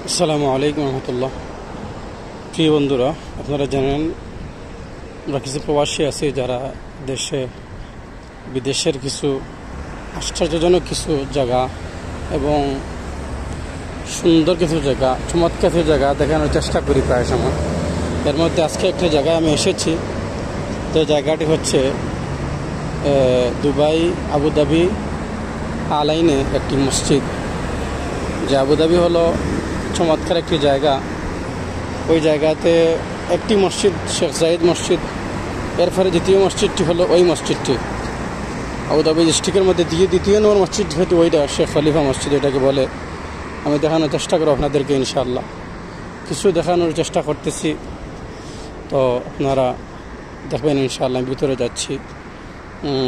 আসসালামু আলাইকুম রহমতুল্লাহ। প্রিয় বন্ধুরা, আপনারা জানেন আমরা কিছু প্রবাসী আছি যারা দেশে বিদেশের কিছু আশ্চর্যজনক কিছু জায়গা এবং সুন্দর কিছু জায়গা, চমৎকার কিছু জায়গা দেখানোর চেষ্টা করি প্রায় সময়। এর মধ্যে আজকে একটা জায়গায় আমি এসেছি। যে জায়গাটি হচ্ছে দুবাই আবুধাবি আলাইনে একটি মসজিদ। যে আবুধাবি হলো চমৎকার একটি জায়গা। ওই জায়গাতে একটি মসজিদ শেখ জায়েদ মসজিদ, এরপরে দ্বিতীয় মসজিদটি হলো ওই মসজিদটি। আবুধাবি ডিস্ট্রিক্টের মধ্যে দ্বিতীয় নম্বর মসজিদ হয়তো ওইটা শেখ খলিফা মসজিদ এটাকে বলে। আমি দেখানোর চেষ্টা করব আপনাদেরকে, ইনশাআল্লাহ কিছু দেখানোর চেষ্টা করতেছি, তো আপনারা দেখবেন ইনশাআল্লাহ। আমি ভিতরে যাচ্ছি,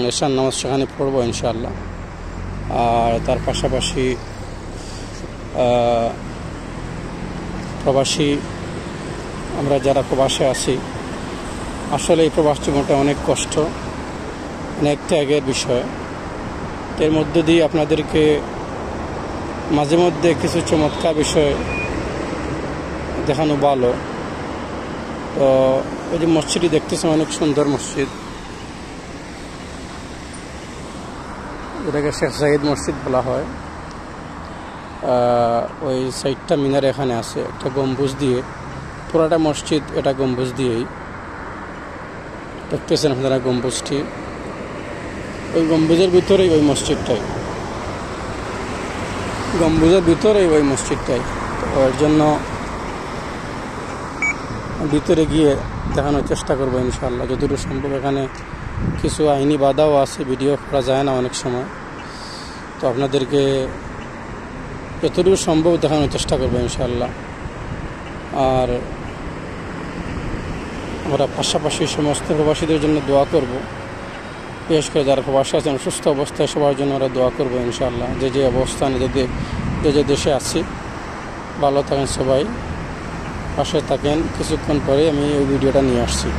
এশার নামাজ সেখানে পড়বো ইনশাআল্লাহ। আর তার পাশাপাশি প্রবাসী আমরা যারা প্রবাসে আছি, আসলে এই প্রবাস জীবনটা অনেক কষ্ট, অনেক ত্যাগের বিষয়। এর মধ্যে দিয়ে আপনাদেরকে মাঝে মধ্যে কিছু চমৎকার বিষয় দেখানো ভালো। তো এই যে মসজিদটি দেখতেছেন, অনেক সুন্দর মসজিদ, এটাকে শেখ জায়েদ মসজিদ বলা হয়। ওই সাইডটা মিনার এখানে আছে একটা গম্বুজ দিয়ে, পুরাটা মসজিদ এটা গম্বুজ দিয়েই দেখতেছেন আপনারা গম্বুজটি। ওই গম্বুজের ভিতরেই ওই মসজিদটাই, গম্বুজের ভিতরেই ওই মসজিদটাই। তো এর জন্য ভিতরে গিয়ে দেখানোর চেষ্টা করবো ইনশাআল্লাহ যতটুকু সম্ভব। এখানে কিছু আইনি বাধাও আছে, ভিডিও করা যায় না অনেক সময়, তো আপনাদেরকে যতটুকু সম্ভব দেখানোর চেষ্টা করবো ইনশাআল্লাহ। আর আমরা পাশাপাশি সমস্ত প্রবাসীদের জন্য দোয়া করব, বিশেষ করে যারা প্রবাসী আছেন সুস্থ অবস্থায় সবার জন্য আমরা দোয়া করবো ইনশাআল্লাহ। যে অবস্থানে যে দেশে আছি, ভালো থাকেন সবাই, পাশে থাকেন। কিছুক্ষণ পরে আমি ওই ভিডিওটা নিয়ে আসছি।